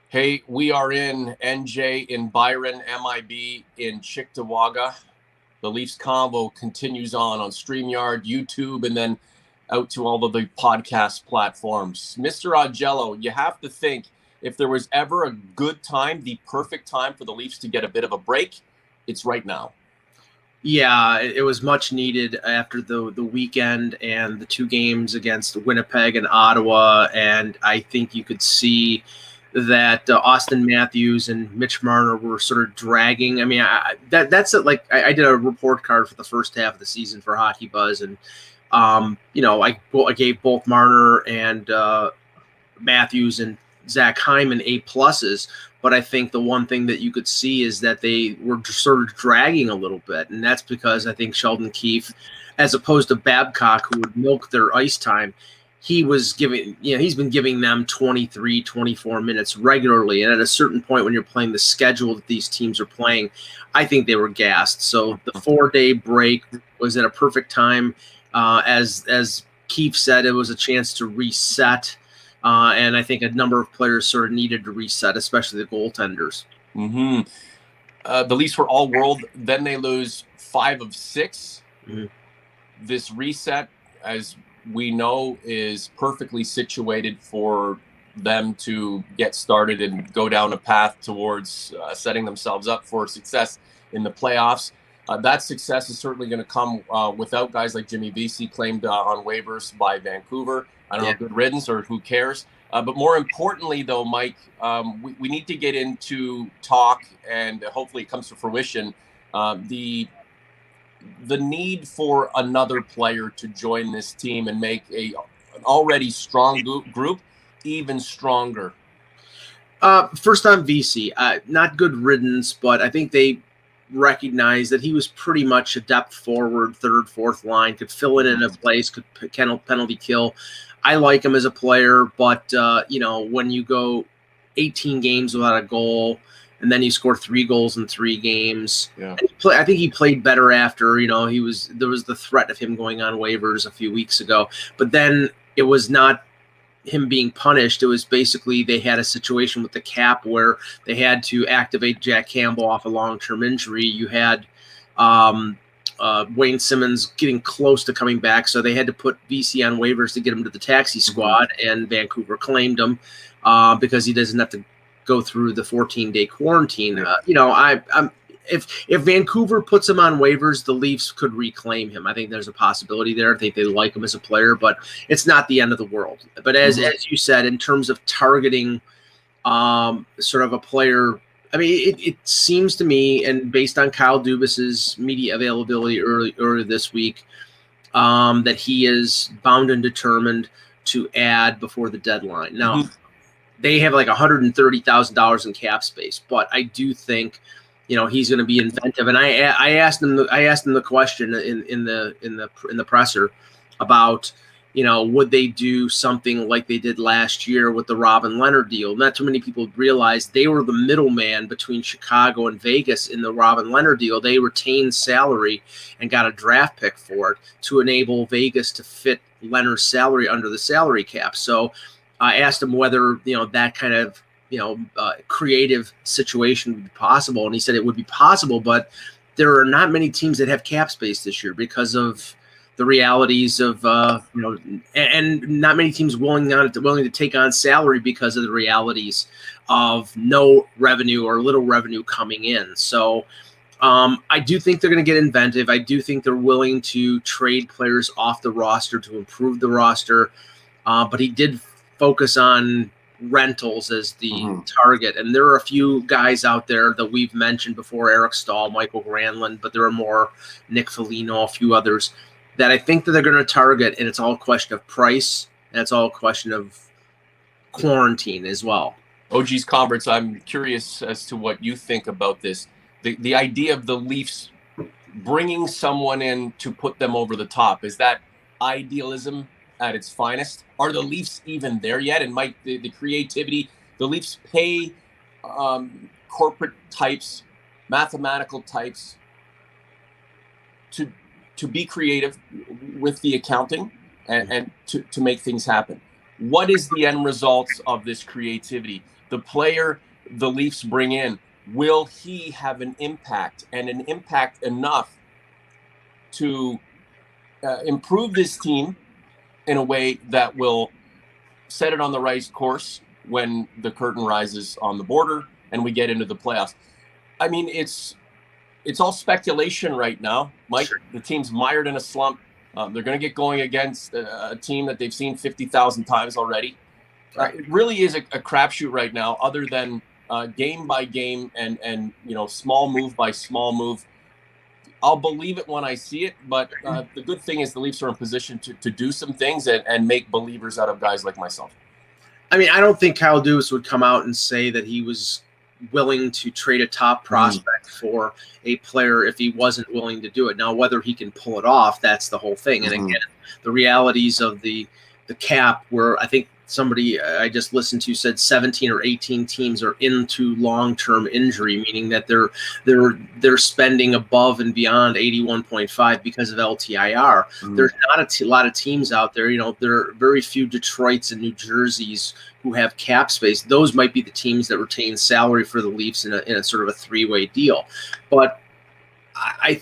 Hey, we are in NJ in Byron, MIB in Cheektowaga. The Leafs Convo continues on StreamYard, YouTube, and then out to all of the podcast platforms. Mr. Augello, you have to think if there was ever a good time, the perfect time for the Leafs to get a bit of a break, it's right now. Yeah, it was much needed after the weekend and the two games against Winnipeg and Ottawa, and I think you could see that Austin Matthews and Mitch Marner were sort of dragging. I mean, that's like I did a report card for the first half of the season for Hockey Buzz, and I gave both Marner and Matthews and Zach Hyman A+, but I think the one thing that you could see is that they were sort of dragging a little bit, and that's because I think Sheldon Keefe, as opposed to Babcock, who would milk their ice time, he's been giving them 23, 24 minutes regularly, and at a certain point when you're playing the schedule that these teams are playing, I think they were gassed. So the 4-day break was at a perfect time. As Keefe said, it was a chance to reset. And I think a number of players sort of needed to reset, especially the goaltenders. Mm-hmm. The Leafs were all world. Then they lose 5 of 6. Mm-hmm. This reset, as we know, is perfectly situated for them to get started and go down a path towards setting themselves up for success in the playoffs. That success is certainly going to come without guys like Jimmy Vesey claimed on waivers by Vancouver. I don't know, good riddance or who cares. But more importantly, though, Mike, we need to get into talk, and hopefully it comes to fruition, the need for another player to join this team and make an already strong group even stronger. First on Vesey, not good riddance, but I think they recognized that he was pretty much a depth forward, third, fourth line, could fill in a place, could penalty kill. I like him as a player, but when you go 18 games without a goal, and then you score 3 goals in 3 games, I think he played better after. There was the threat of him going on waivers a few weeks ago, but then it was not him being punished. It was basically they had a situation with the cap where they had to activate Jack Campbell off a long-term injury. You had Wayne Simmons getting close to coming back, so they had to put VC on waivers to get him to the taxi squad, and Vancouver claimed him because he doesn't have to go through the 14-day quarantine. If Vancouver puts him on waivers, the Leafs could reclaim him. I think there's a possibility there. I think they like him as a player, but it's not the end of the world. But as you said, in terms of targeting sort of a player, I mean, it seems to me, and based on Kyle Dubas's media availability earlier this week, that he is bound and determined to add before the deadline. Now, they have like $130,000 in cap space, but I do think he's going to be inventive. And I asked him the question in the presser about would they do something like they did last year with the Robin Leonard deal. Not too many people realize they were the middleman between Chicago and Vegas in the Robin Leonard deal. They retained salary and got a draft pick for it to enable Vegas to fit Leonard's salary under the salary cap. So I asked him whether that kind of creative situation would be possible, and he said it would be possible, but there are not many teams that have cap space this year because of the realities of and not many teams willing to take on salary because of the realities of no revenue or little revenue coming in. So I do think they're going to get inventive. I do think they're willing to trade players off the roster to improve the roster, but he did focus on rentals as the target, and there are a few guys out there that we've mentioned before: Eric Stahl, Michael Granlund, but there are more, Nick Foligno, a few others that I think that they're going to target, and it's all a question of price, and it's all a question of quarantine as well. OG's Converts, I'm curious as to what you think about this. The idea of the Leafs bringing someone in to put them over the top, is that idealism at its finest? Are the Leafs even there yet? And Mike, the creativity, the Leafs pay corporate types, mathematical types to be creative with the accounting and to make things happen. what is the end result of this creativity? The player the Leafs bring in, will he have an impact, and an impact enough to improve this team in a way that will set it on the right course when the curtain rises on the border and we get into the playoffs? I mean, it's all speculation right now, Mike. Sure. The team's mired in a slump. They're going to get going against a team that they've seen 50,000 times already. It really is a crapshoot right now, other than game by game and small move by small move. I'll believe it when I see it, but the good thing is the Leafs are in position to do some things and make believers out of guys like myself. I mean, I don't think Kyle Dubas would come out and say that he was willing to trade a top prospect for a player if he wasn't willing to do it. Now, whether he can pull it off, that's the whole thing. And again, the realities of the cap, where I think somebody I just listened to said 17 or 18 teams are into long-term injury, meaning that they're spending above and beyond 81.5 because of LTIR. There's not a lot of teams out there. There are very few Detroits and New Jerseys who have cap space. Those might be the teams that retain salary for the Leafs in a sort of a three-way deal. But I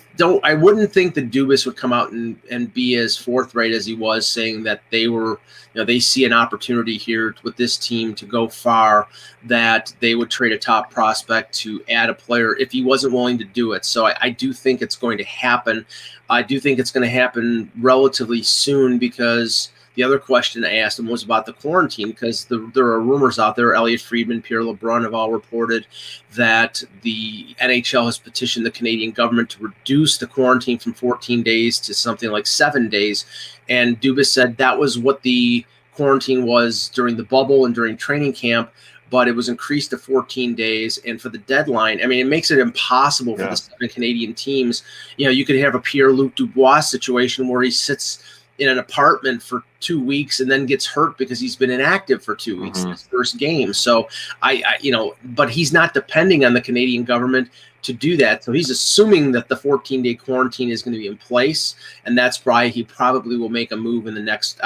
wouldn't think that Dubas would come out and be as forthright as he was, saying that they see an opportunity here with this team to go far, that they would trade a top prospect to add a player if he wasn't willing to do it. So I do think it's going to happen. I do think it's going to happen relatively soon, because the other question I asked him was about the quarantine, because there are rumors out there. Elliot Friedman, Pierre LeBrun have all reported that the NHL has petitioned the Canadian government to reduce the quarantine from 14 days to something like 7 days. And Dubas said that was what the quarantine was during the bubble and during training camp, but it was increased to 14 days. And for the deadline, I mean, it makes it impossible for the 7 Canadian teams. You could have a Pierre-Luc Dubois situation where he sits in an apartment for 2 weeks and then gets hurt because he's been inactive for 2 weeks in his first game. So but he's not depending on the Canadian government to do that. So he's assuming that the 14-day quarantine is going to be in place, and that's why he probably will make a move in the next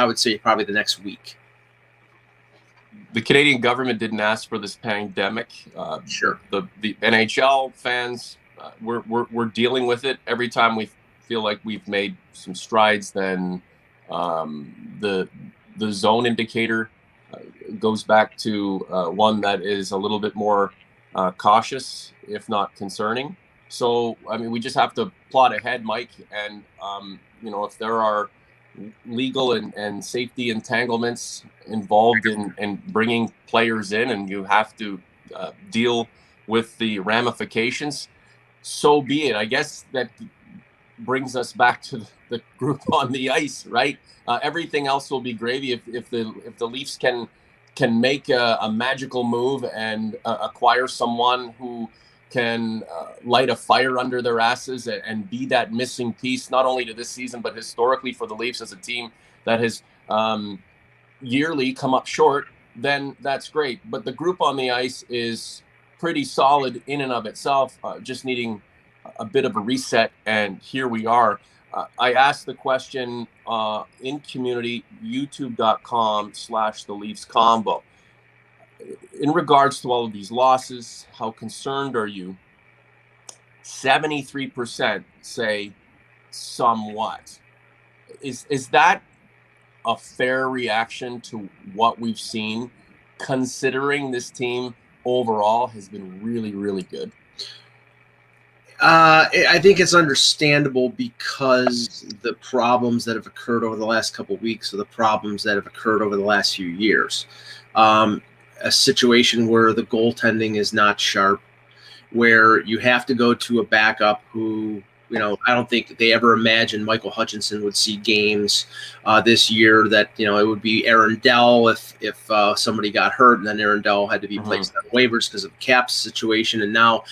week. The Canadian government didn't ask for this pandemic. Sure. The NHL fans, we're dealing with it. Every time we feel like we've made some strides, then the zone indicator goes back to one that is a little bit more cautious, if not concerning. So, I mean, we just have to plot ahead, Mike. And, if there are legal and safety entanglements involved in bringing players in, and you have to deal with the ramifications, so be it. I guess that brings us back to the group on the ice, right? Everything else will be gravy if the Leafs can make a magical move and acquire someone who can light a fire under their asses and be that missing piece, not only to this season, but historically for the Leafs as a team that has yearly come up short, then that's great. But the group on the ice is pretty solid in and of itself, just needing a bit of a reset, and here we are. I asked the question in community, youtube.com/the Leafs Convo. In regards to all of these losses, how concerned are you? 73% say somewhat. Is that a fair reaction to what we've seen, considering this team overall has been really, really good? I think it's understandable, because the problems that have occurred over the last couple of weeks are the problems that have occurred over the last few years. A situation where the goaltending is not sharp, where you have to go to a backup who, I don't think they ever imagined Michael Hutchinson would see games this year, that, it would be Aaron Dell if somebody got hurt, and then Aaron Dell had to be placed on waivers because of the cap situation. And now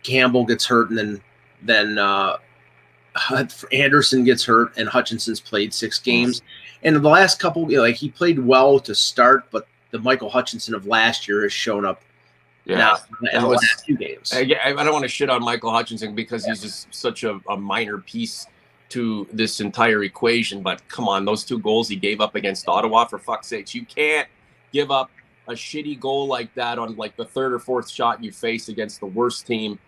Campbell gets hurt, and then Anderson gets hurt, and Hutchinson's played 6 games. And in the last couple, he played well to start, but the Michael Hutchinson of last year has shown up now in the last 2 games. I don't want to shit on Michael Hutchinson, because he's just such a minor piece to this entire equation. But come on, those 2 goals he gave up against Ottawa, for fuck's sakes, you can't give up a shitty goal like that on like the 3rd or 4th shot you face against the worst team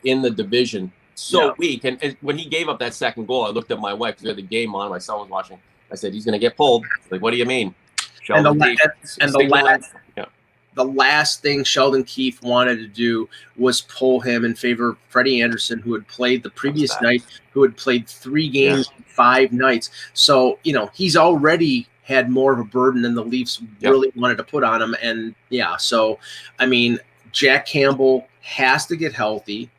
in the division. So weak. And when he gave up that 2nd goal, I looked at my wife because we had the game on. My son was watching. I said, he's going to get pulled. Like, what do you mean? The last thing Sheldon Keefe wanted to do was pull him in favor of Freddie Anderson, who had played the previous night, who had played 3 games in 5 nights. So, he's already had more of a burden than the Leafs really wanted to put on him. And so, I mean, Jack Campbell has to get healthy.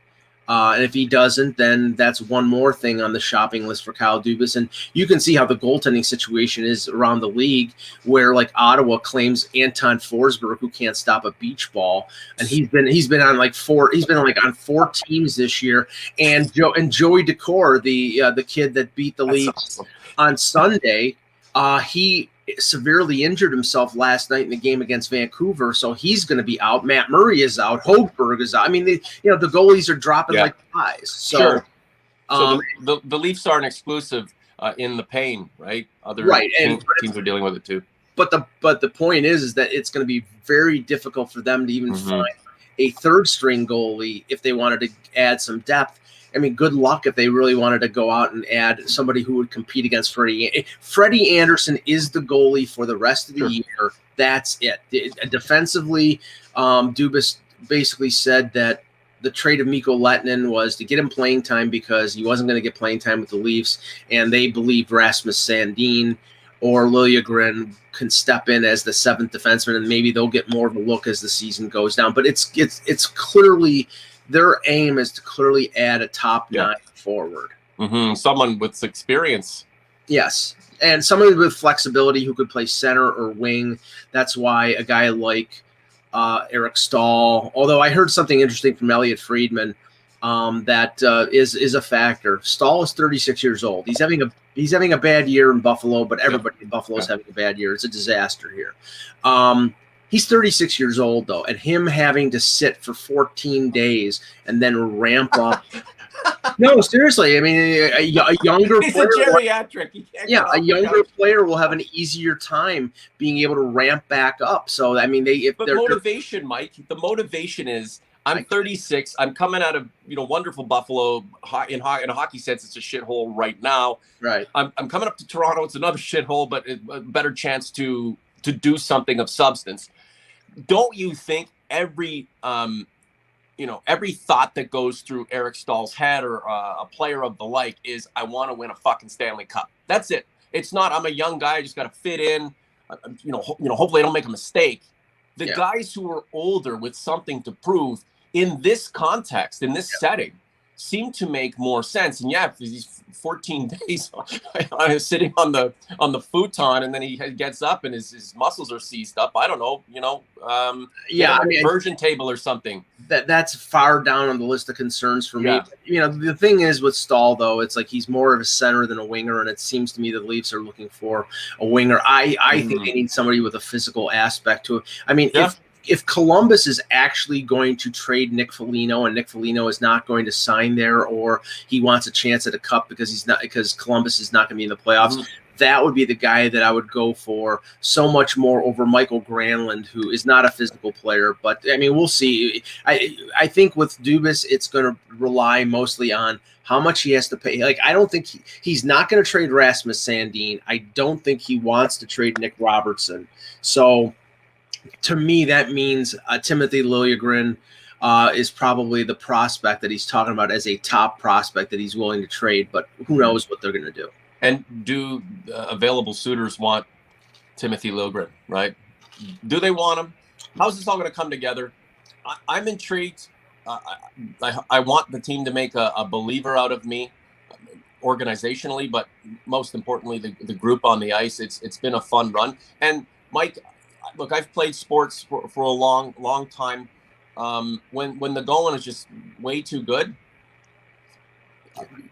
And if he doesn't, then that's one more thing on the shopping list for Kyle Dubas. And you can see how the goaltending situation is around the league, where like Ottawa claims Anton Forsberg, who can't stop a beach ball, and he's been on like 4 on 4 teams this year. And Joey Decor, the kid that beat the Leafs on Sunday, he severely injured himself last night in the game against Vancouver, so he's going to be out. Matt Murray is out. Hogberg is out. I mean, the goalies are dropping like flies. So, so the Leafs aren't exclusive in the pain, right? Other teams are dealing with it too. But the point is that it's going to be very difficult for them to even find a 3rd string goalie if they wanted to add some depth. I mean, good luck if they really wanted to go out and add somebody who would compete against Freddie. Freddie Anderson is the goalie for the rest of the year. That's it. Defensively, Dubas basically said that the trade of Mikko Lehtinen was to get him playing time because he wasn't going to get playing time with the Leafs, and they believe Rasmus Sandin or Liljegren can step in as the 7th defenseman, and maybe they'll get more of a look as the season goes down. But it's clearly – their aim is to clearly add a top 9 forward. Someone with experience. Yes. And somebody with flexibility who could play center or wing. That's why a guy like Eric Stahl, although I heard something interesting from Elliot Friedman that is a factor. Stahl is 36 years old. He's having a bad year in Buffalo, but everybody in Buffalo is having a bad year. It's a disaster here. He's 36 years old, though, and him having to sit for 14 days and then ramp up. No, seriously. I mean, a younger He's player. A geriatric. A younger player will have an easier time being able to ramp back up. So, I mean, motivation, Mike. The motivation is I'm 36. I'm coming out of wonderful Buffalo. In a hockey sense, it's a shithole right now. Right. I'm coming up to Toronto. It's another shithole, but a better chance to do something of substance. Don't you think every thought that goes through Eric Stahl's head or a player of the like is, I want to win a fucking Stanley Cup. That's it. It's not, I'm a young guy, I just got to fit in. Hopefully I don't make a mistake. The guys who are older with something to prove in this context, in this setting, seem to make more sense. And these 14 days sitting on the futon, and then he gets up and his muscles are seized up. I don't know, conversion table or something. That's far down on the list of concerns for me. But, the thing is with Stahl, though, it's like he's more of a center than a winger, and it seems to me the Leafs are looking for a winger. I think they need somebody with a physical aspect to it. I mean, if Columbus is actually going to trade Nick Foligno and Nick Foligno is not going to sign there, or he wants a chance at a cup because Columbus is not going to be in the playoffs, that would be the guy that I would go for so much more over Michael Granlund, who is not a physical player. But I mean, we'll see. I think with Dubas, it's going to rely mostly on how much he has to pay. Like, I don't think he's not going to trade Rasmus Sandin. I don't think he wants to trade Nick Robertson. So, to me, that means Timothy Liljegren is probably the prospect that he's talking about as a top prospect that he's willing to trade, but who knows what they're going to do. And do available suitors want Timothy Liljegren, right? Do they want him? How's this all going to come together? I'm intrigued. I want the team to make a believer out of me organizationally, but most importantly, the group on the ice. It's been a fun run. And Mike, look, I've played sports for a long time. When the going is just way too good,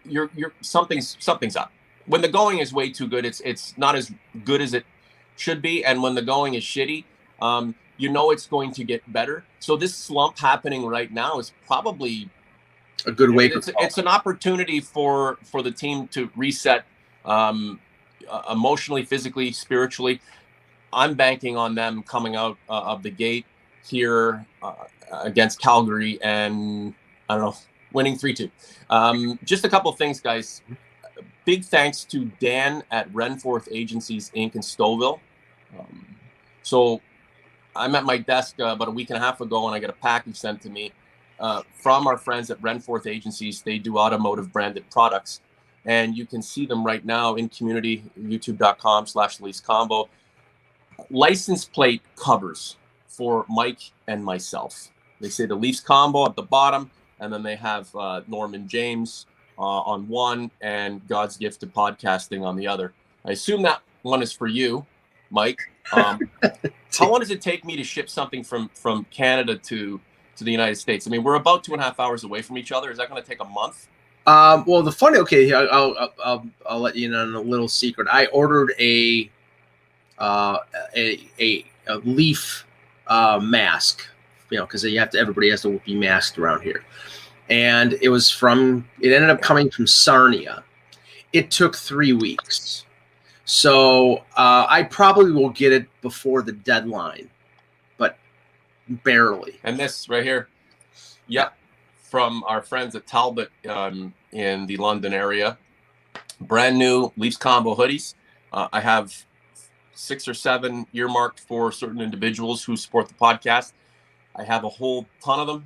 you're something's up. When the going is way too good, it's not as good as it should be. And when the going is shitty, it's going to get better. So this slump happening right now is probably a good wake up call. It's an opportunity for the team to reset emotionally, physically, spiritually. I'm banking on them coming out of the gate here against Calgary and, I don't know, winning 3-2. Just a couple of things, guys. Big thanks to Dan at Renforth Agencies Inc. in Stouffville. So I'm at my desk about a week and a half ago, and I got a package sent to me from our friends at Renforth Agencies. They do automotive branded products, and you can see them right now in community, youtube.com/Leafs Convo. License plate covers for Mike and myself. They say the Leafs Convo at the bottom, and then they have Norman James on one and God's Gift to Podcasting on the other. I assume that one is for you, Mike. How long does it take me to ship something from Canada to the United States? I mean, we're about 2.5 hours away from each other. Is that going to take a month? Well, the funny, okay, I'll let you in on a little secret. I ordered a leaf mask, because everybody has to be masked around here. And it ended up coming from Sarnia. It took 3 weeks. So I probably will get it before the deadline, but barely. And this right here, yep, from our friends at Talbot in the London area. Brand new Leafs Convo hoodies. I have 6 or 7 earmarked for certain individuals who support the podcast. I have a whole ton of them.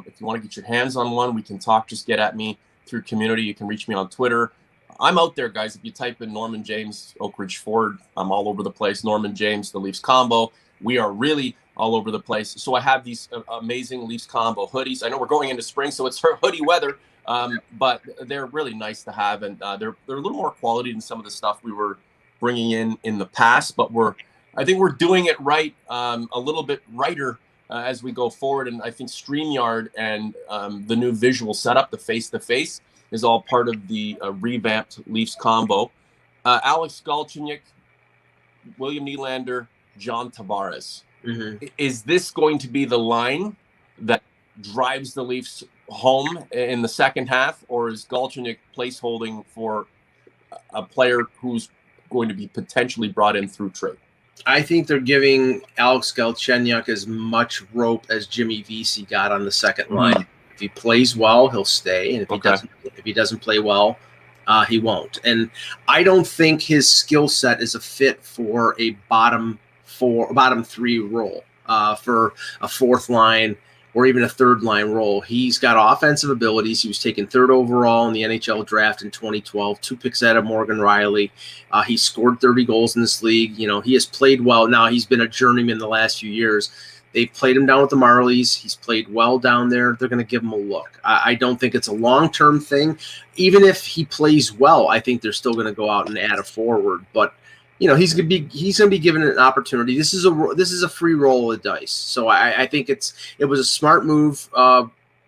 If you want to get your hands on one, we can talk. Just get at me through community. You can reach me on Twitter. I'm out there, guys. If you type in Norman James, Oak Ridge Ford, I'm all over the place. Norman James, the Leafs Convo. We are really all over the place. So I have these amazing Leafs Convo hoodies. I know we're going into spring, so it's hoodie weather, but they're really nice to have, and they're a little more quality than some of the stuff we were bringing in the past. But I think we're doing it right, a little bit righter as we go forward. And I think StreamYard and the new visual setup, the face-to-face, is all part of the revamped Leafs Convo. Alex Galchenyuk, William Nylander, John Tavares. Mm-hmm. Is this going to be the line that drives the Leafs home in the second half, or is Galchenyuk placeholding for a player who's going to be potentially brought in through trade? I think they're giving Alex Galchenyuk as much rope as Jimmy Vesey got on the second line. Mm-hmm. If he plays well, he'll stay, and if he doesn't play well, he won't. And I don't think his skill set is a fit for a bottom 3 role, for a fourth line or even a third line role. He's got offensive abilities. He was taken 3rd overall in the NHL draft in 2012, 2 picks out of Morgan Riley. He scored 30 goals in this league. He has played well. Now he's been a journeyman the last few years. They've played him down with the Marlies. He's played well down there. They're going to give him a look. I don't think it's a long-term thing. Even if he plays well, I think they're still going to go out and add a forward. But he's going to be given an opportunity. This is a free roll of the dice. So I think it was a smart move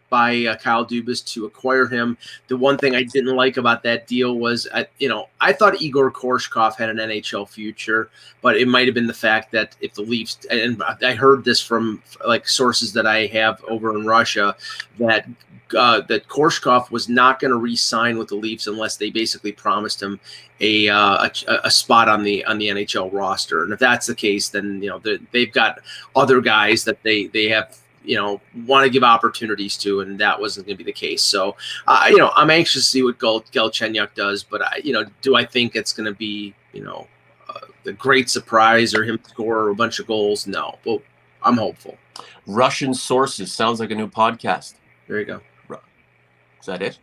by Kyle Dubas to acquire him. The one thing I didn't like about that deal was, I thought Igor Korshkov had an NHL future, but it might have been the fact that if the Leafs, and I heard this from sources that I have over in Russia, that Korshkov was not going to re-sign with the Leafs unless they basically promised him a spot on the NHL roster. And if that's the case, then they've got other guys that they have want to give opportunities to, and that wasn't going to be the case. So I'm anxious to see what Galchenyuk does, but do I think it's going to be the great surprise or him score a bunch of goals? No, but I'm hopeful. Russian sources sounds like a new podcast. There you go. Is that it?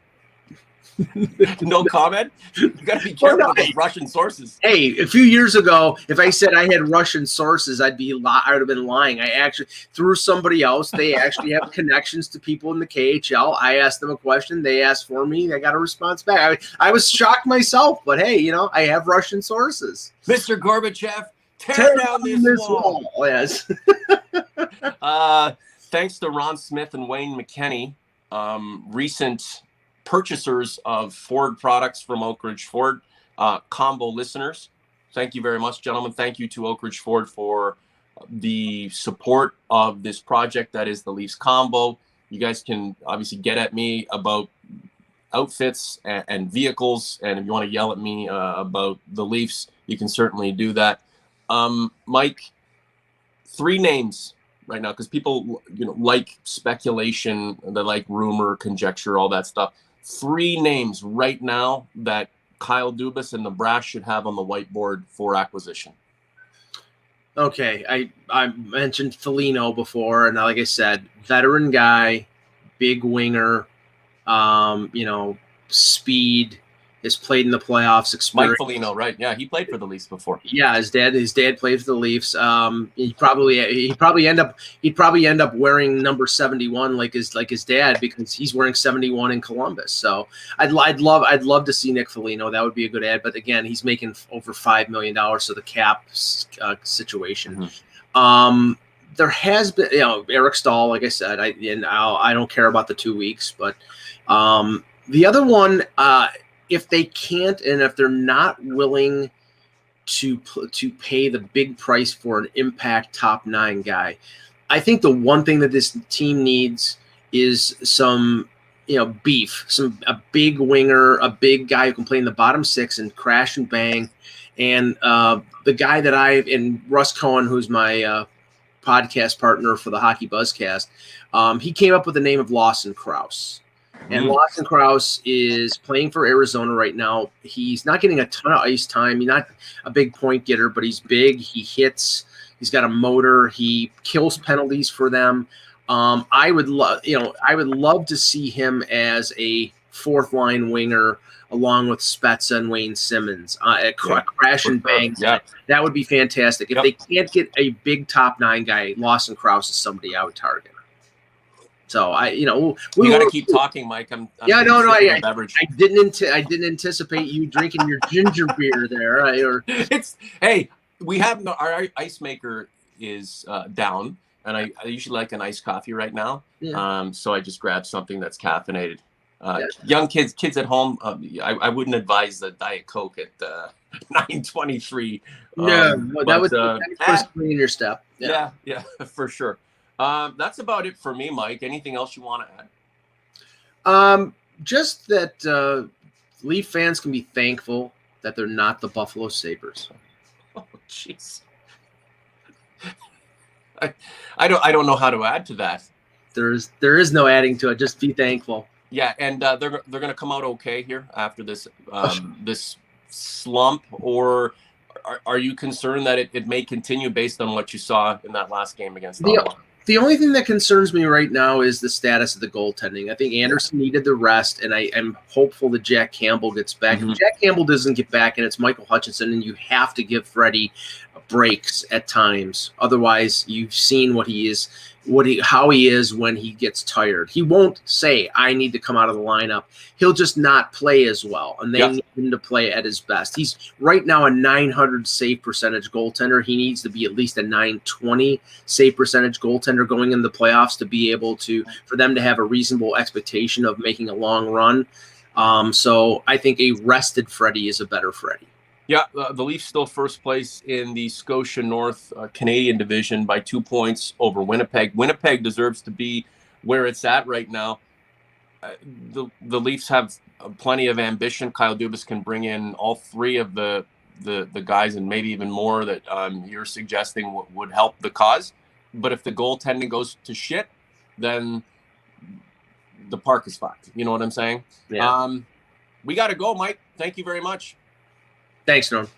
No comment? You got to be careful with those Russian sources. Hey, a few years ago, if I said I had Russian sources, I would have been lying. I actually, through somebody else, they actually have connections to people in the KHL. I asked them a question. They asked for me. I got a response back. I was shocked myself, but hey, I have Russian sources. Mr. Gorbachev, tear down this wall. Yes. Thanks to Ron Smith and Wayne McKenney, recent purchasers of Ford products from Oak Ridge Ford, combo listeners. Thank you very much, gentlemen. Thank you to Oak Ridge Ford for the support of this project that is the Leafs Convo. You guys can obviously get at me about outfits and vehicles, and if you want to yell at me about the Leafs, you can certainly do that. Mike, 3 names right now, because people like speculation, they like rumor, conjecture, all that stuff. 3 names right now that Kyle Dubas and the Brass should have on the whiteboard for acquisition. Okay, I mentioned Foligno before, and like I said, veteran guy, big winger, speed, has played in the playoffs. Experience. Mike Foligno, right? Yeah, he played for the Leafs before. Yeah, his dad played for the Leafs. He'd probably end up wearing number 71 like his dad, because he's wearing 71 in Columbus. So I'd love to see Nick Foligno. That would be a good ad. But again, he's making over $5 million, so the cap situation. Mm-hmm. There has been, Eric Stahl, like I said, I don't care about the 2 weeks, but the other one, if they can't, and if they're not willing to pay the big price for an impact top 9 guy, I think the one thing that this team needs is some, beef, a big winger, a big guy who can play in the bottom 6 and crash and bang. And the guy that and Russ Cohen, who's my podcast partner for the Hockey Buzzcast, he came up with the name of Lawson Krause. And Lawson Krause is playing for Arizona right now. He's not getting a ton of ice time. He's not a big point getter, but he's big. He hits. He's got a motor. He kills penalties for them. I would love to see him as a 4th line winger along with Spezza and Wayne Simmons at crash and bang. Yeah. That would be fantastic. If they can't get a big top 9 guy, Lawson Krause is somebody I would target. So we got to keep talking, Mike. I didn't anticipate you drinking your ginger beer there. We have our ice maker is down, and I usually like an iced coffee right now. Yeah. So I just grabbed something that's caffeinated. Young kids at home, I wouldn't advise the Diet Coke at 9:23. That would first in your step. Yeah, for sure. That's about it for me, Mike. Anything else you want to add? Just that Leaf fans can be thankful that they're not the Buffalo Sabres. Oh, jeez. I don't know how to add to that. There is no adding to it. Just be thankful. Yeah, and they're going to come out okay here after this this slump, or are you concerned that it may continue based on what you saw in that last game against Ottawa? The only thing that concerns me right now is the status of the goaltending. I think Anderson needed the rest, and I am hopeful that Jack Campbell gets back. Mm-hmm. If Jack Campbell doesn't get back, and it's Michael Hutchinson, and you have to give Freddie breaks at times. Otherwise, you've seen what he is, how he is when he gets tired. He won't say, I need to come out of the lineup. He'll just not play as well, and they need him to play at his best. He's right now a 900 save percentage goaltender. He needs to be at least a 920 save percentage goaltender going into the playoffs to be able to, for them to have a reasonable expectation of making a long run. So I think a rested Freddie is a better Freddie. Yeah, the Leafs still first place in the Scotia North Canadian division by 2 points over Winnipeg. Winnipeg deserves to be where it's at right now. The Leafs have plenty of ambition. Kyle Dubas can bring in all 3 of the guys, and maybe even more that you're suggesting would help the cause. But if the goaltending goes to shit, then the park is fucked. You know what I'm saying? Yeah. We got to go, Mike. Thank you very much. Thanks, Norm.